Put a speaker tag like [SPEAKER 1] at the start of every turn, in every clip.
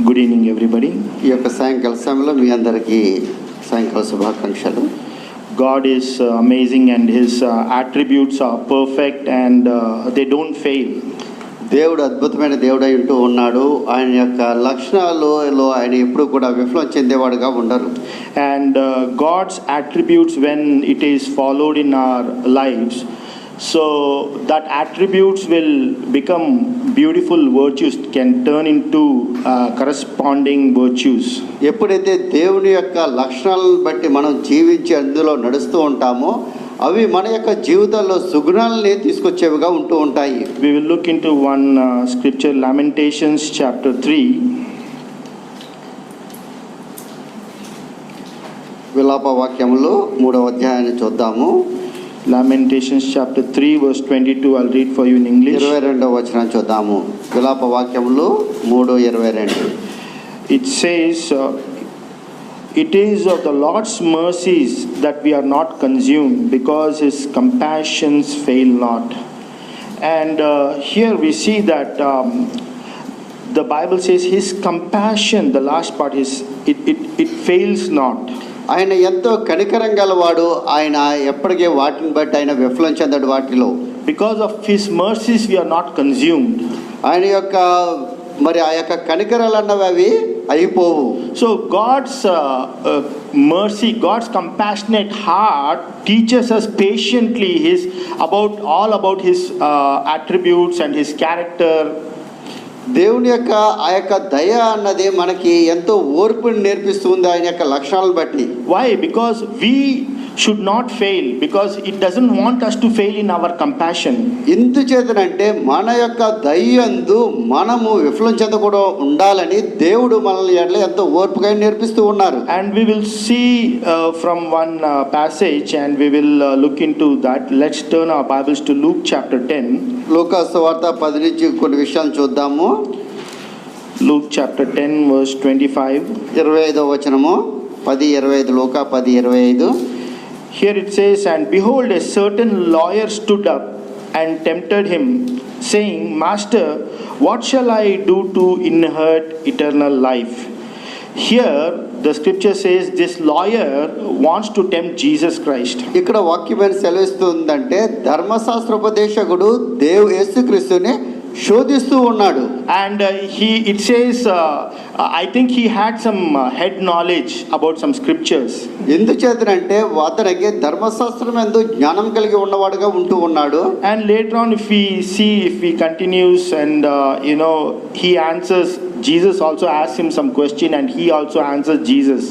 [SPEAKER 1] Good evening, everybody.
[SPEAKER 2] ఈ యొక్క సాయంకాల సమయంలో మీ అందరికీ సాయంకాల శుభాకాంక్షలు.
[SPEAKER 1] God is amazing and His attributes are perfect and they don't fail.
[SPEAKER 2] దేవుడు అద్భుతమైన దేవుడై ఉంటూ ఉన్నాడు. ఆయన యొక్క లక్షణాలలో ఆయన ఎప్పుడు కూడా విఫలం చెందేవాడుగా ఉండరు.
[SPEAKER 1] And God's attributes, when it is followed in our lives, so that attributes will become beautiful virtues, can turn into corresponding virtues.
[SPEAKER 2] ఎప్పుడైతే దేవుని యొక్క లక్షణాలను బట్టి మనం జీవించి అందులో నడుస్తూ ఉంటామో అవి మన యొక్క జీవితాల్లో సుగుణాలని తీసుకొచ్చేవిగా ఉంటూ ఉంటాయి.
[SPEAKER 1] We will look into one scripture, Lamentations chapter 3.
[SPEAKER 2] విలాప వాక్యములు 3వ అధ్యాయాన్ని చూద్దాము.
[SPEAKER 1] Lamentations chapter 3 verse 22. I'll read for you in English.
[SPEAKER 2] 22వ వచనం చూద్దాము. విలాప వాక్యములు 3:22.
[SPEAKER 1] It says, it is of the Lord's mercies that we are not consumed, because His compassions fail not. And here we see that the Bible says His compassion, the last part is, it fails not.
[SPEAKER 2] ఆయన ఎంతో కనికరం గలవాడు. ఆయన ఎప్పటికీ వాటిని బట్టి ఆయన విఫలం చెందడు వాటిలో.
[SPEAKER 1] Because of His mercies we are not consumed.
[SPEAKER 2] ఆయన యొక్క మరి ఆ యొక్క కనికరాలు అన్నవి అవి అయిపోవు.
[SPEAKER 1] So God's mercy, God's compassionate heart teaches us patiently all about His attributes and His character.
[SPEAKER 2] దేవుని యొక్క ఆ యొక్క దయ అన్నది మనకి ఎంతో ఓర్పుని నేర్పిస్తుంది ఆయన యొక్క లక్షణాలను బట్టి.
[SPEAKER 1] Why? Because we should not fail, because it doesn't want us to fail in our compassion.
[SPEAKER 2] ఎందుచేతనంటే మన యొక్క దయందు మనము విఫలం చెందకుండా ఉండాలని దేవుడు మనల్ని ఎంతో ఓర్పుగా నేర్పిస్తూ ఉన్నారు.
[SPEAKER 1] And we will see from one passage and we will look into that. Let's turn our Bibles to Luke chapter 10.
[SPEAKER 2] లూకా సువార్త 10 నుంచి కొన్ని విషయాలు చూద్దాము.
[SPEAKER 1] Luke chapter 10 verse 25.
[SPEAKER 2] 25వ వచనము 10:25. లూకా 10:25.
[SPEAKER 1] Here it says, and behold, a certain lawyer stood up and tempted him, saying, Master, what shall I do to inherit eternal life? Here the scripture says this lawyer wants to tempt Jesus Christ.
[SPEAKER 2] ఇక్కడ వాక్యం ఏం సెలవిస్తుందంటే ధర్మశాస్త్రోపదేశకుడు యేసుక్రీస్తుని శోధిస్తూ ఉన్నాడు.
[SPEAKER 1] And it says I think he had some head knowledge about some scriptures.
[SPEAKER 2] ఎందుచేతనంటే అతనికి ధర్మశాస్త్రం యందు జ్ఞానం కలిగి ఉన్నవాడుగా ఉంటూ ఉన్నాడు.
[SPEAKER 1] And later on if we continues and he answers, Jesus also asks him some question and he also answers Jesus.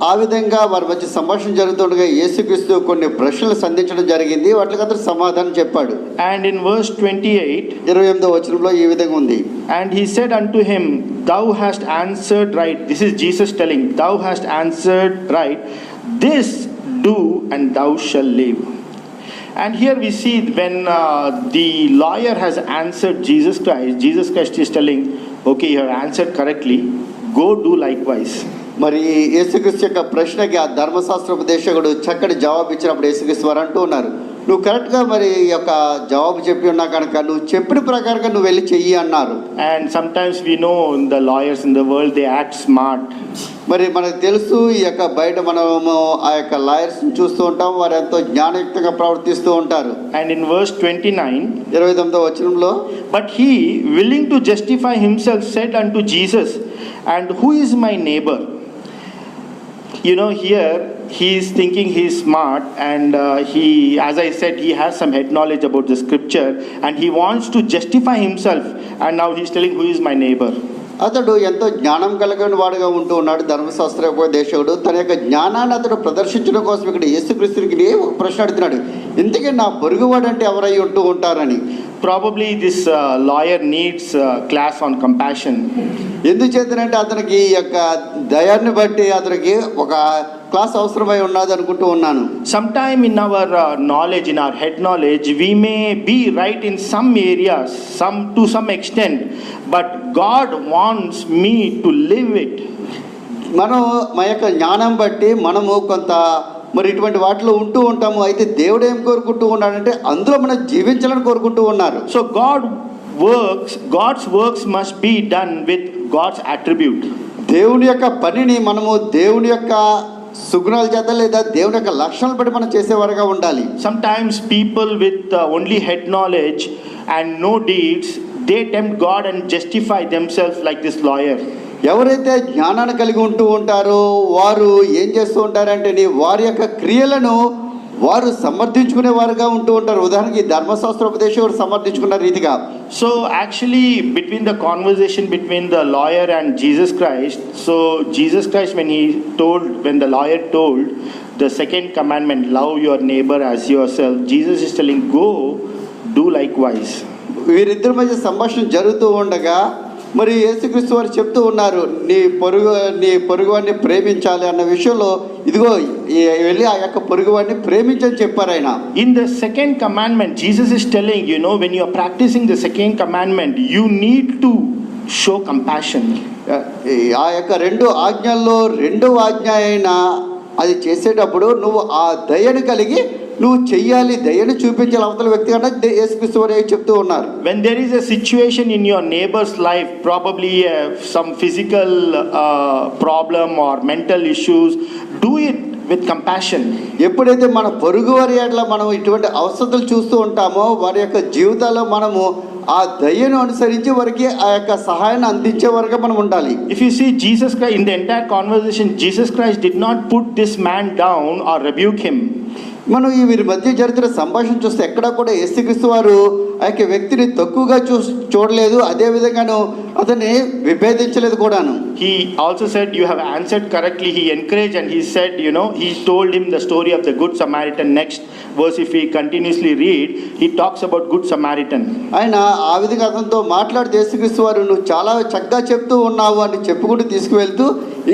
[SPEAKER 2] ఆ విధంగా వారి మధ్య సంభాషణ జరుగుతుండగా యేసుక్రీస్తు కొన్ని ప్రశ్నలు సంధించడం జరిగింది. వాటికి అతను సమాధానం చెప్పాడు.
[SPEAKER 1] And in verse 28,
[SPEAKER 2] 28వ వచనంలో ఈ విధంగా ఉంది.
[SPEAKER 1] And he said unto him, thou hast answered right. This is Jesus telling, thou hast answered right. This do and thou shalt live. And here we see when the lawyer has answered Jesus Christ is telling, okay, you have answered correctly, go do likewise.
[SPEAKER 2] మరి యేసుక్రీస్తు యొక్క ప్రశ్నకి ఆ ధర్మశాస్త్రోపదేశకుడు చక్కటి జవాబు ఇచ్చినప్పుడు యేసుక్రీస్తు వారు అంటూ ఉన్నారు, నువ్వు కరెక్ట్గా మరి యొక్క జవాబు చెప్పి ఉన్నా కనుక నువ్వు చెప్పిన ప్రకారంగా నువ్వు వెళ్ళి చెయ్యి అన్నారు.
[SPEAKER 1] And sometimes we know the lawyers in the world, they act smart.
[SPEAKER 2] మరి మనకు తెలుసు ఈ యొక్క బయట మనము ఆ యొక్క లాయర్స్ని చూస్తూ ఉంటాం, వారు ఎంతో జ్ఞానయుక్తంగా ప్రవర్తిస్తూ ఉంటారు.
[SPEAKER 1] And in verse 29,
[SPEAKER 2] 29వ వచనంలో,
[SPEAKER 1] but he, willing to justify himself, said unto Jesus, and who is my neighbor? Here he is thinking he is smart and as I said, he has some head knowledge about the scripture and he wants to justify himself, and now he is telling, who is my neighbor?
[SPEAKER 2] అతడు ఎంతో జ్ఞానం కలిగిన వాడుగా ఉంటూ ఉన్నాడు. ధర్మశాస్త్రోపదేశకుడు తన యొక్క జ్ఞానాన్ని అతడు ప్రదర్శించడం కోసం ఇక్కడ యేసుక్రీస్తునికి ఒక ప్రశ్న అడుగుతున్నాడు, ఇంతకీ నా పొరుగువాడు అంటే ఎవరై ఉంటూ ఉంటారని.
[SPEAKER 1] Probably this lawyer needs a class on compassion.
[SPEAKER 2] ఎందుచేతనంటే అతనికి ఈ యొక్క దయాన్ని బట్టి అతనికి ఒక క్లాస్ అవసరమై ఉన్నది అనుకుంటూ ఉన్నాను.
[SPEAKER 1] Sometime in our knowledge, in our head knowledge, we may be right in some areas, to some extent, but God wants me to live it.
[SPEAKER 2] మనం మా యొక్క జ్ఞానం బట్టి మనము కొంత మరి ఇటువంటి వాటిలో ఉంటూ ఉంటాము. అయితే దేవుడు ఏం కోరుకుంటూ ఉన్నాడంటే అందులో మనం జీవించాలని కోరుకుంటూ ఉన్నారు.
[SPEAKER 1] So God's works must be done with God's attribute.
[SPEAKER 2] దేవుని యొక్క పనిని మనము దేవుని యొక్క సుగుణాల చేత లేదా దేవుని యొక్క లక్షణాలు బట్టి మనం చేసేవారుగా ఉండాలి.
[SPEAKER 1] Sometimes people with only head knowledge and no deeds, they tempt God and justify themselves like this lawyer.
[SPEAKER 2] ఎవరైతే జ్ఞానాన్ని కలిగి ఉంటూ ఉంటారో వారు ఏం చేస్తూ ఉంటారంటే వారి యొక్క క్రియలను వారు సమర్థించుకునేవారుగా ఉంటూ ఉంటారు. ఉదాహరణకి ధర్మశాస్త్రోపదేశం సమర్థించుకున్న రీతిగా.
[SPEAKER 1] So actually between the conversation between the lawyer and Jesus Christ, so Jesus Christ when the lawyer told the second commandment, love your neighbor as yourself, Jesus is telling, go do likewise.
[SPEAKER 2] వీరిద్దరి మధ్య సంభాషణ జరుగుతూ ఉండగా మరి యేసుక్రీస్తు వారు చెప్తూ ఉన్నారు, నీ పొరుగువాడిని ప్రేమించాలి అన్న విషయంలో ఇదిగో వెళ్ళి ఆ యొక్క పొరుగువాడిని ప్రేమించని చెప్పారు ఆయన.
[SPEAKER 1] In the second commandment, Jesus is telling, when you are practicing the second commandment, you need to show compassion.
[SPEAKER 2] ఆ యొక్క రెండు ఆజ్ఞల్లో రెండవ ఆజ్ఞ అయినా అది చేసేటప్పుడు నువ్వు ఆ దయను కలిగి నువ్వు చెయ్యాలి, దయను చూపించాలి అవతల వ్యక్తి అంటే యేసుక్రీస్తు వారు చెప్తూ ఉన్నారు.
[SPEAKER 1] When there is a situation in your neighbor's life, probably some physical problem or mental issues, do it with compassion.
[SPEAKER 2] ఎప్పుడైతే మన పొరుగు వారి ఎడల మనం ఇటువంటి అవసరాలు చూస్తూ ఉంటామో వారి యొక్క జీవితాల్లో మనము ఆ దయను అనుసరించి వారికి ఆ యొక్క సహాయాన్ని అందించే వరకు మనం ఉండాలి.
[SPEAKER 1] If you see Jesus Christ in the entire conversation, Jesus Christ did not put this man down or rebuke him.
[SPEAKER 2] మనం ఈ వీరి మధ్య జరిగిన సంభాషణ చూస్తే ఎక్కడా కూడా యేసుక్రీస్తు వారు ఆ యొక్క వ్యక్తిని తక్కువగా చూడలేదు, అదే విధంగాను అతన్ని విభేదించలేదు కూడాను.
[SPEAKER 1] He also said, you have answered correctly. He encouraged and he said, he told him the story of the Good Samaritan. Next verse, if we continuously read, he talks about Good Samaritan.
[SPEAKER 2] ఆయన ఆ విధంగా అతనితో మాట్లాడుతూ యేసుక్రీస్తు వారు నువ్వు చాలా చక్కగా చెప్తూ ఉన్నావు అని చెప్పుకుంటూ తీసుకువెళ్తూ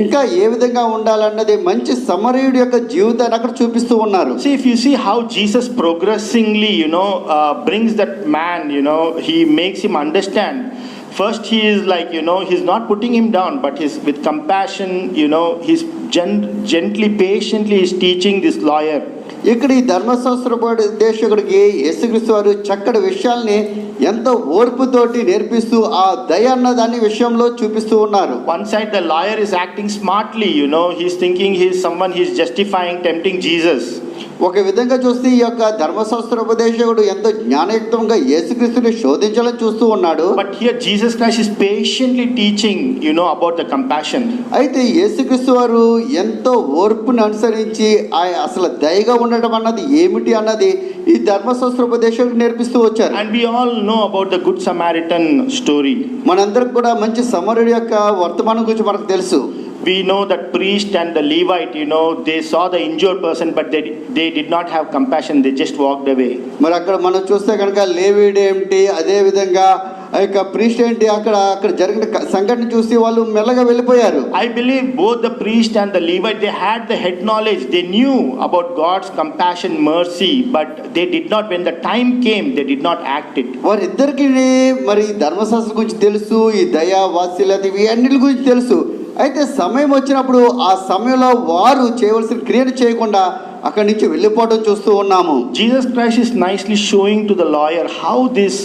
[SPEAKER 2] ఇంకా ఏ విధంగా ఉండాలన్నది మంచి సమరయుడి యొక్క జీవితాన్ని అక్కడ చూపిస్తూ ఉన్నారు.
[SPEAKER 1] See, if you see how Jesus progressively, brings that man, he makes him understand. First he is like, he's not putting him down, but he's with compassion, he's gently, patiently is teaching this lawyer.
[SPEAKER 2] ఇక్కడ ఈ ధర్మశాస్త్రోపదేశకుడికి యేసుక్రీస్తు వారు చక్కటి విషయాల్ని ఎంతో ఓర్పుతోటి నేర్పిస్తూ ఆ దయ అన్న దాని విషయంలో చూపిస్తూ ఉన్నారు.
[SPEAKER 1] One side the lawyer is acting smartly, he's thinking he's justifying, tempting Jesus.
[SPEAKER 2] ఒక విధంగా చూస్తే ఈ యొక్క ధర్మశాస్త్రోపదేశకుడు ఎంతో జ్ఞానయుక్తంగా యేసుక్రీస్తుని శోధించాలని చూస్తూ ఉన్నాడు.
[SPEAKER 1] But here Jesus Christ is patiently teaching, about the compassion.
[SPEAKER 2] అయితే యేసుక్రీస్తు వారు ఎంతో ఓర్పుని అనుసరించి అసలు దయగా ఉండడం అన్నది ఏమిటి అన్నది ఈ ధర్మశాస్త్రోపదేశకుడు నేర్పిస్తూ వచ్చారు.
[SPEAKER 1] And we all know about the Good Samaritan story.
[SPEAKER 2] మనందరికి కూడా మంచి సమరుడి యొక్క వర్తమానం గురించి మనకు తెలుసు.
[SPEAKER 1] We know that priest and the Levite, they saw the injured person, but they did not have compassion. They just walked away.
[SPEAKER 2] మరి అక్కడ మనం చూస్తే కనుక లేవీయుడు ఏమిటి, అదే విధంగా ఆ యొక్క ప్రీస్ట్ ఏంటి, అక్కడ జరిగిన సంఘటన చూసి వాళ్ళు మెల్లగా వెళ్ళిపోయారు.
[SPEAKER 1] I believe both the priest and the Levite, they had the head knowledge. They knew about God's compassion, mercy, but they did not, when the time came, they did not act it.
[SPEAKER 2] వారిద్దరికి మరి ధర్మశాస్త్రం గురించి తెలుసు, ఈ దయ వాత్సల్యత ఇవి అన్నిటి గురించి తెలుసు. అయితే సమయం వచ్చినప్పుడు ఆ సమయంలో వారు చేయవలసిన క్రియను చేయకుండా అక్కడి నుంచి వెళ్ళిపోవడం చూస్తూ ఉన్నాము.
[SPEAKER 1] Jesus Christ is nicely showing to the lawyer how this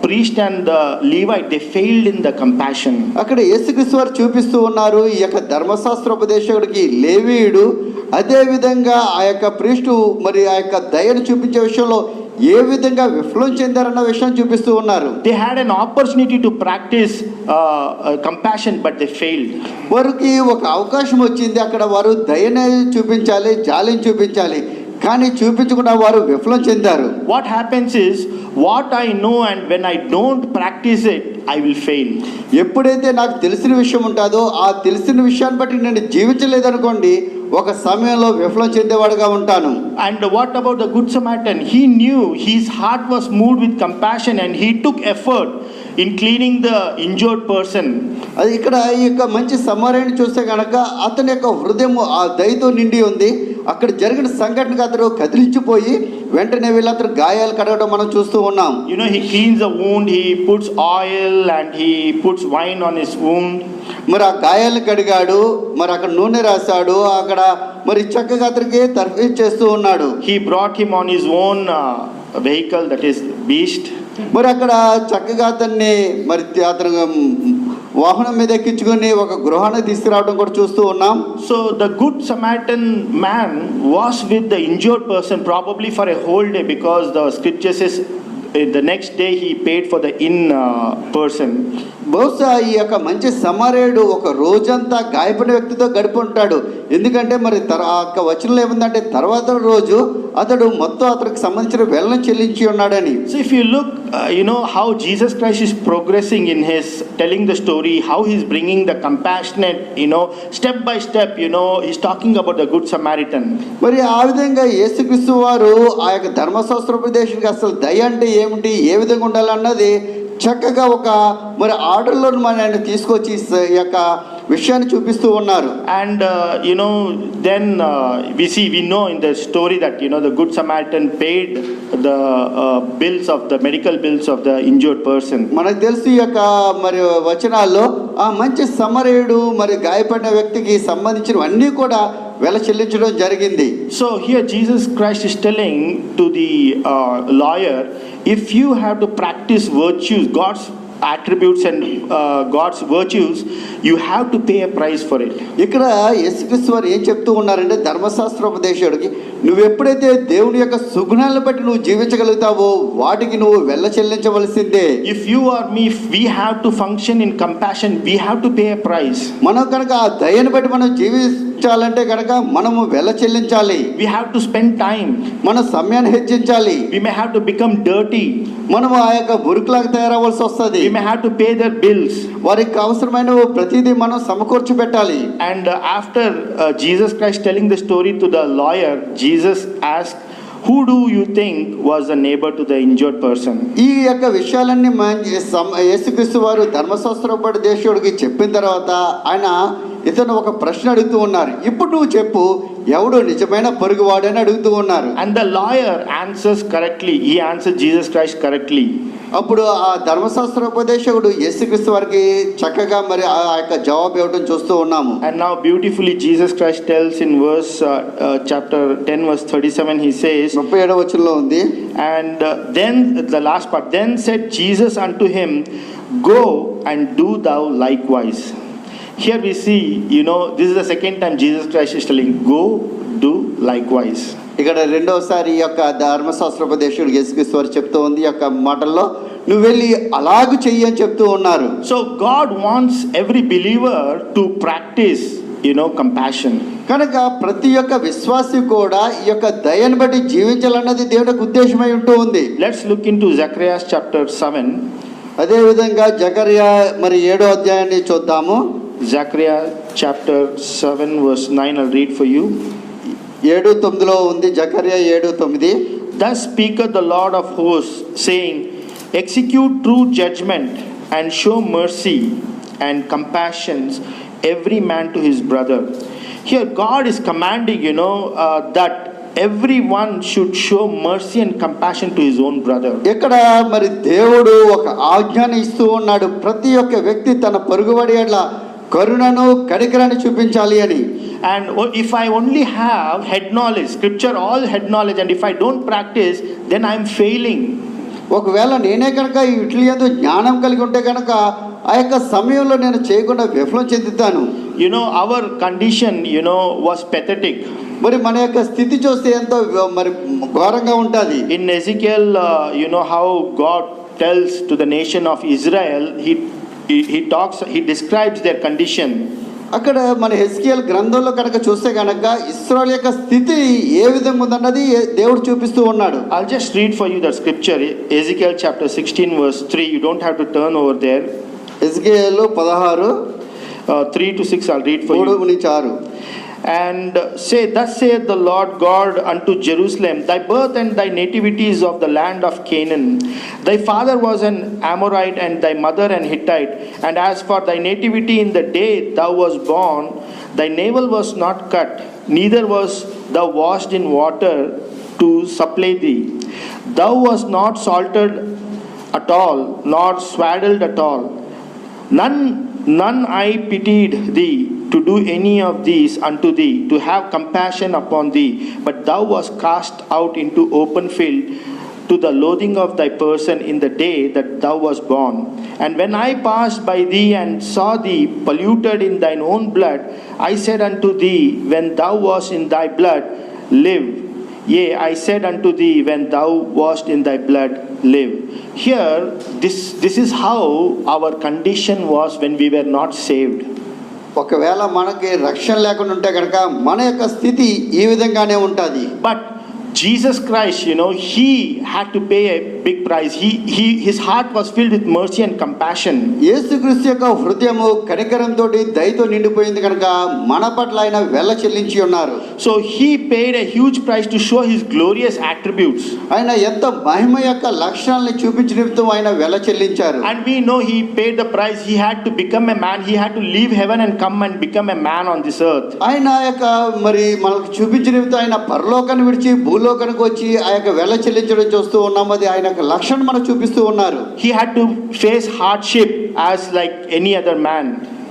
[SPEAKER 1] priest and the Levite, they failed in the compassion.
[SPEAKER 2] అక్కడ యేసుక్రీస్తు వారు చూపిస్తూ ఉన్నారు ఈ యొక్క ధర్మశాస్త్రోపదేశకుడికి లేవీయుడు అదే విధంగా ఆ యొక్క ప్రీస్టు మరి ఆ యొక్క దయను చూపించే విషయంలో ఏ విధంగా విఫలం చెందారన్న విషయం చూపిస్తూ ఉన్నారు.
[SPEAKER 1] They had an opportunity to practice compassion, but they failed.
[SPEAKER 2] వారికి ఒక అవకాశం వచ్చింది, అక్కడ వారు దయని చూపించాలి, జాలిని చూపించాలి, కానీ చూపించకుండా వారు విఫలం చెందారు.
[SPEAKER 1] What happens is, what I know and when I don't practice it, I will fail.
[SPEAKER 2] ఎప్పుడైతే నాకు తెలిసిన విషయం ఉంటుందో ఆ తెలిసిన విషయాన్ని బట్టి నేను జీవించలేదనుకోండి, ఒక సమయంలో విఫలం చెందేవాడుగా ఉంటాను.
[SPEAKER 1] And what about the Good Samaritan? He knew, his heart was moved with compassion and he took effort in cleaning the injured person.
[SPEAKER 2] అది ఇక్కడ ఈ యొక్క మంచి సమరయుని చూస్తే కనుక అతని యొక్క హృదయం ఆ దయతో నిండి ఉంది. అక్కడ జరిగిన సంఘటనకు అతను కదిలించిపోయి వెంటనే వెళ్ళి అతను గాయాలు కడగడం మనం చూస్తూ ఉన్నాం.
[SPEAKER 1] He cleans the wound, he puts oil and he puts wine on his wound.
[SPEAKER 2] మరి ఆ గాయాలను కడిగాడు, మరి అక్కడ నూనె రాశాడు, అక్కడ మరి చక్కగా అతనికి తర్ఫీదు చేస్తూ ఉన్నాడు.
[SPEAKER 1] He brought him on his own vehicle, that is beast.
[SPEAKER 2] మరి అక్కడ చక్కగా అతన్ని మరి అతను వాహనం మీద ఎక్కించుకొని ఒక గృహానికి తీసుకురావడం కూడా చూస్తూ ఉన్నాం.
[SPEAKER 1] So the good Samaritan man was with the injured person probably for a whole day, because the scripture says the next day he paid for the person.
[SPEAKER 2] బహుశా ఈ యొక్క మంచి సమరేయుడు ఒక రోజంతా గాయపడిన వ్యక్తితో గడిపి ఉంటాడు. ఎందుకంటే మరి ఆ యొక్క వచనంలో ఏముందంటే తర్వాత రోజు అతడు మొత్తం అతనికి సంబంధించిన వెళ్ళను చెల్లించి ఉన్నాడని.
[SPEAKER 1] So if you look, how Jesus Christ is progressing in his telling the story, how he's bringing the compassionate, step by step, he's talking about the good Samaritan.
[SPEAKER 2] మరి ఆ విధంగా యేసుక్రీస్తు వారు ఆ యొక్క ధర్మశాస్త్రోపదేశానికి అసలు దయ అంటే ఏమిటి, ఏ విధంగా ఉండాలన్నది చక్కగా ఒక మరి ఆర్డర్లో మన ఆయన తీసుకొచ్చి ఈ యొక్క విషయాన్ని చూపిస్తూ ఉన్నారు.
[SPEAKER 1] And then we know in the story that the good Samaritan paid the bills of the medical bills of the injured person.
[SPEAKER 2] మనకు తెలుసు ఈ యొక్క మరి వచనాల్లో ఆ మంచి సమరయుడు మరి గాయపడిన వ్యక్తికి సంబంధించినవన్నీ కూడా వెల చెల్లించడం జరిగింది.
[SPEAKER 1] So here Jesus Christ is telling to the lawyer, if you have to practice virtues, God's attributes and God's virtues, you have to pay a price for it.
[SPEAKER 2] ఇక్కడ యేసుక్రీస్తు వారు ఏం చెప్తూ ఉన్నారంటే ధర్మశాస్త్రోపదేశకుడికి, నువ్వు ఎప్పుడైతే దేవుని యొక్క సుగుణాలను బట్టి నువ్వు జీవించగలుగుతావో వాటికి నువ్వు వెల్ల చెల్లించవలసిందే.
[SPEAKER 1] If you or me, we have to function in compassion, we have to pay a price.
[SPEAKER 2] మనం కనుక ఆ దయను బట్టి మనం జీవించాలంటే కనుక మనము వెల్ల చెల్లించాలి.
[SPEAKER 1] We have to spend time.
[SPEAKER 2] మన సమయాన్ని హెచ్చించాలి.
[SPEAKER 1] We may have to become dirty.
[SPEAKER 2] మనము ఆ యొక్క మురుకులాగా తయారవలసి వస్తుంది.
[SPEAKER 1] We may have to pay their bills.
[SPEAKER 2] వారికి అవసరమైన ప్రతిదీ మనం సమకూర్చి పెట్టాలి.
[SPEAKER 1] And after Jesus Christ telling the story to the lawyer, Jesus asked, who do you think was the neighbor to the injured person?
[SPEAKER 2] ఈ యొక్క విషయాలన్నీ యేసుక్రీస్తు వారు ధర్మశాస్త్రోపదేశకుడికి చెప్పిన తర్వాత ఆయన ఇతను ఒక ప్రశ్న అడుగుతూ ఉన్నారు. ఇప్పుడు నువ్వు చెప్పు, ఎవడు నిజమైన పొరుగువాడని అడుగుతూ ఉన్నారు.
[SPEAKER 1] And the lawyer answers correctly. He answered Jesus Christ correctly.
[SPEAKER 2] అప్పుడు ఆ ధర్మశాస్త్రోపదేశకుడు యేసుక్రీస్తు వారికి చక్కగా మరి ఆ యొక్క జవాబు ఇవ్వడం చూస్తూ ఉన్నాము.
[SPEAKER 1] And now beautifully Jesus Christ tells in verse chapter 10 verse 37, he says,
[SPEAKER 2] 37వ వచనంలో ఉంది,
[SPEAKER 1] and then the last part, then said Jesus unto him, go and do thou likewise. Here we see, this is the second time Jesus Christ is telling, go do likewise.
[SPEAKER 2] ఇక్కడ రెండవసారి ఈ యొక్క ధర్మశాస్త్రోపదేశకుడు యేసుక్రీస్తు వారు చెప్తూ ఉంది ఈ యొక్క మాటల్లో, నువ్వు వెళ్ళి అలాగూ చెయ్యి అని చెప్తూ ఉన్నారు.
[SPEAKER 1] So God wants every believer to practice, compassion.
[SPEAKER 2] కనుక ప్రతి ఒక్క విశ్వాసి కూడా ఈ యొక్క దయను బట్టి జీవించాలన్నది దేవుడికి ఉద్దేశమై ఉంటూ ఉంది.
[SPEAKER 1] Let's look into Zechariah chapter 7.
[SPEAKER 2] అదేవిధంగా జకర్యా మరి 7వ అధ్యాయాన్ని చూద్దాము.
[SPEAKER 1] Zechariah chapter 7 verse 9, I'll read for you.
[SPEAKER 2] 7:9లో ఉంది. జకర్యా 7:9.
[SPEAKER 1] Thus speaketh the Lord of hosts, saying, execute true judgment and show mercy and compassions every man to his brother. Here God is commanding, that everyone should show mercy and compassion to his own brother.
[SPEAKER 2] ఇక్కడ మరి దేవుడు ఒక ఆజ్ఞని ఇస్తూ ఉన్నాడు, ప్రతి ఒక్క వ్యక్తి తన పొరుగువాడి ఎడల కరుణను కనికరాన్ని చూపించాలి అని.
[SPEAKER 1] And if I only have head knowledge, scripture all head knowledge, and if I don't practice, then I am failing.
[SPEAKER 2] ఒకవేళ నేనే కనుక వీటి యందు జ్ఞానం కలిగి ఉంటే కనుక ఆ యొక్క సమయంలో నేను చేయకుండా విఫలం చెందుతాను.
[SPEAKER 1] Our condition, was pathetic.
[SPEAKER 2] మరి మన యొక్క స్థితి చూస్తే ఎంతో మరి ఘోరంగా ఉంటుంది.
[SPEAKER 1] In Ezekiel, how God tells to the nation of Israel, he describes their condition.
[SPEAKER 2] అక్కడ మన హెస్కియల్ గ్రంథంలో కనుక చూస్తే కనుక ఇశ్రాయేలు యొక్క స్థితి ఏ విధంగా ఉందన్నది దేవుడు చూపిస్తూ ఉన్నాడు.
[SPEAKER 1] I'll just read for you the scripture, Ezekiel chapter 16 verse 3. You don't have to turn over there.
[SPEAKER 2] హెస్కియల్ 16
[SPEAKER 1] 3 to 6 I'll read for you.
[SPEAKER 2] 3 నుంచి 6.
[SPEAKER 1] And say, thus saith the Lord God unto Jerusalem, thy birth and thy nativity is of the land of Canaan. Thy father was an Amorite, and thy mother an Hittite. And as for thy nativity, in the day thou was born, thy navel was not cut, neither was thou washed in water to supply thee. Thou was not salted at all, nor swaddled at all. None I pitied thee to do any of these unto thee, to have compassion upon thee. But thou wast cast out into open field, to the loathing of thy person in the day that thou wast born. And when I passed by thee and saw thee polluted in thine own blood, I said unto thee, when thou wast in thy blood, live. Yea, I said unto thee, when thou wast in thy blood, live. Here, this is how our condition was when we were not saved.
[SPEAKER 2] ఒకవేళ మనకి రక్షణ లేకుండా ఉంటే కనుక మన యొక్క స్థితి ఈ విధంగానే ఉంటుంది.
[SPEAKER 1] But Jesus Christ, he had to pay a big price. His heart was filled with mercy and compassion.
[SPEAKER 2] యేసుక్రీస్తు యొక్క హృదయము కనికరంతో దయతో నిండిపోయింది కనుక మన పట్ల ఆయన వెల చెల్లించి ఉన్నారు.
[SPEAKER 1] So he paid a huge price to show his glorious attributes.
[SPEAKER 2] ఆయన ఎంత మహిమ యొక్క లక్షణాలను చూపించిన నిమిత్తం ఆయన వెల చెల్లించారు.
[SPEAKER 1] And we know he paid the price. He had to become a man. He had to leave heaven and come and become a man on this earth.
[SPEAKER 2] ఆయన యొక్క మరి మనకు చూపించిన నిమిత్తం ఆయన పరలోకాన్ని విడిచి భూలోకానికి వచ్చి ఆ యొక్క వెల చెల్లించడం చూస్తూ ఉన్నాం. అది ఆయన యొక్క లక్షణం మనకు చూపిస్తూ ఉన్నారు.
[SPEAKER 1] He had to face hardship as like any other man.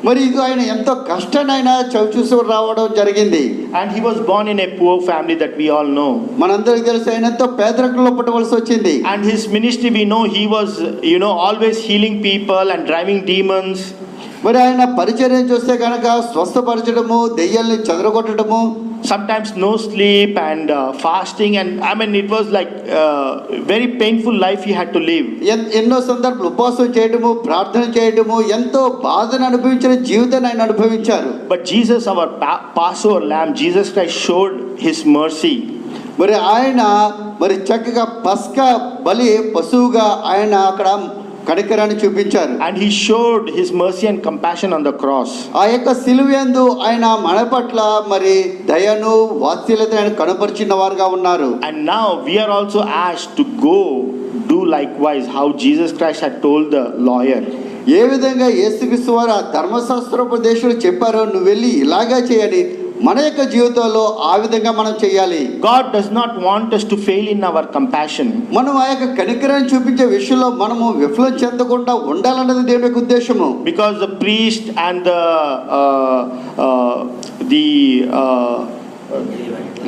[SPEAKER 2] మరి ఇది ఆయన ఎంతో కష్టాన్ని ఆయన చూసి రావడం జరిగింది.
[SPEAKER 1] And he was born in a poor family that we all know.
[SPEAKER 2] మనందరికీ తెలుసు ఆయన ఎంతో పేదరికంలో పుట్టవలసి వచ్చింది.
[SPEAKER 1] And his ministry, we know he was always healing people and driving demons.
[SPEAKER 2] మరి ఆయన పరిచర్య చూస్తే కనుక స్వస్థపరచడము, దెయ్యాల్ని చెదరగొట్టడము,
[SPEAKER 1] sometimes no sleep and fasting, and it was like very painful life he had to live.
[SPEAKER 2] ఎన్నో సందర్భాలు ఉపవాసం చేయడము, ప్రార్థన చేయడము, ఎంతో బాధను అనుభవించిన జీవితాన్ని ఆయన అనుభవించారు.
[SPEAKER 1] But Jesus, our Passover lamb, Jesus Christ showed his mercy.
[SPEAKER 2] మరి ఆయన చక్కగా పస్కా బలి పశువుగా ఆయన అక్కడ కనికరాన్ని చూపించారు.
[SPEAKER 1] And he showed his mercy and compassion on the cross.
[SPEAKER 2] ఆ యొక్క సిలువయందు ఆయన మన పట్ల మరి దయను వాత్సల్యతను ఆయన కనపరిచిన వారుగా ఉన్నారు.
[SPEAKER 1] And now we are also asked to go do likewise how Jesus Christ had told the lawyer.
[SPEAKER 2] ఏ విధంగా యేసుక్రీస్తు వారు ఆ ధర్మశాస్త్రోపదేశులు చెప్పారో నువ్వు వెళ్ళి ఇలాగా చేయని మన యొక్క జీవితంలో ఆ విధంగా మనం చేయాలి.
[SPEAKER 1] God does not want us to fail in our compassion.
[SPEAKER 2] మనం ఆ యొక్క కనికరాన్ని చూపించే విషయంలో మనము విఫలం చెందకుండా ఉండాలన్నది దేవుని యొక్క ఉద్దేశము.
[SPEAKER 1] Because the priest and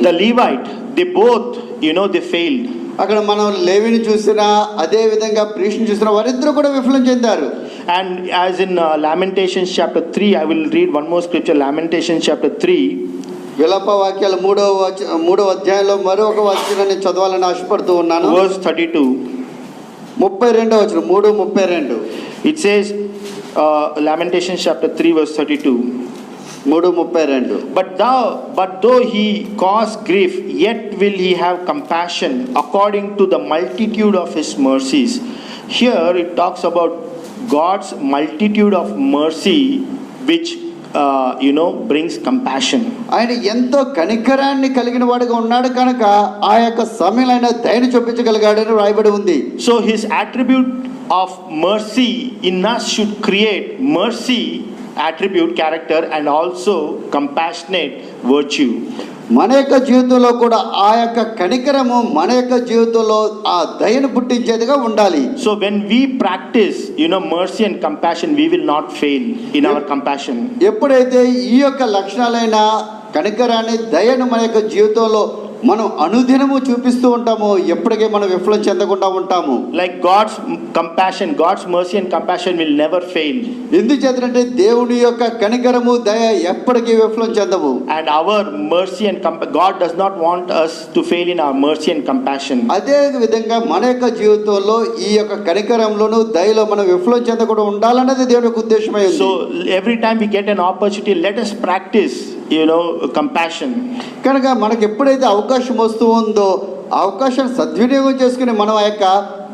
[SPEAKER 1] the Levite, they both they failed.
[SPEAKER 2] అక్కడ మనం లేవిని చూసినా అదే విధంగా ప్రీస్ట్ని చూసినా వారిద్దరూ కూడా విఫలం చెందారు.
[SPEAKER 1] And as in Lamentations chapter 3, I will read one more scripture, Lamentations chapter 3.
[SPEAKER 2] విలాప వాక్యాలు 3వ అధ్యాయంలో మరొక వచనాన్ని చదవాలని ఆశపడుతూ ఉన్నాను.
[SPEAKER 1] Verse 32.
[SPEAKER 2] 32వ వచనం 3:32.
[SPEAKER 1] It says Lamentations chapter 3 verse 32.
[SPEAKER 2] 3:32.
[SPEAKER 1] But though he cause grief, yet will he have compassion according to the multitude of his mercies. Here it talks about God's multitude of mercy, which brings compassion.
[SPEAKER 2] ఆయన ఎంతో కనికరాన్ని కలిగిన వాడిగా ఉన్నాడు కనుక ఆ యొక్క సమయంలో ఆయన దయను చూపించగలిగాడని రాయబడి ఉంది.
[SPEAKER 1] So his attribute of mercy in us should create mercy attribute, character, and also compassionate virtue.
[SPEAKER 2] మన యొక్క జీవితంలో కూడా ఆ యొక్క కనికరము మన యొక్క జీవితంలో ఆ దయను పుట్టించేదిగా ఉండాలి.
[SPEAKER 1] So when we practice mercy and compassion, we will not fail in our compassion.
[SPEAKER 2] ఎప్పుడైతే ఈ యొక్క లక్షణాలైన కనికరాన్ని దయను మన యొక్క జీవితంలో మనం అనుదినము చూపిస్తూ ఉంటాము, ఎప్పటికీ మనం విఫలం చెందకుండా ఉంటాము.
[SPEAKER 1] Like God's compassion, God's mercy and compassion will never fail.
[SPEAKER 2] ఎందుచేతంటే దేవుని యొక్క కనికరము దయ ఎప్పటికీ విఫలం చెందవు.
[SPEAKER 1] And our mercy and God does not want us to fail in our mercy and compassion.
[SPEAKER 2] అదే విధంగా మన యొక్క జీవితంలో ఈ యొక్క కనికరంలోను దయలో మనం విఫలం చెందకుండా ఉండాలన్నది దేవుని యొక్క ఉద్దేశమై ఉంది.
[SPEAKER 1] So every time we get an opportunity, let us practice compassion.
[SPEAKER 2] కనుక మనకు ఎప్పుడైతే అవకాశం వస్తూ ఉందో ఆ అవకాశాన్ని సద్వినియోగం చేసుకుని మనం ఆ యొక్క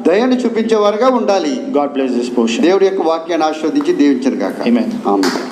[SPEAKER 2] దయను చూపించేవారుగా ఉండాలి.
[SPEAKER 1] God bless this portion.
[SPEAKER 2] దేవుడి యొక్క వాక్యాన్ని ఆశీర్వదించి దీవించును గాక.
[SPEAKER 1] Amen.
[SPEAKER 2] ఆమేన్.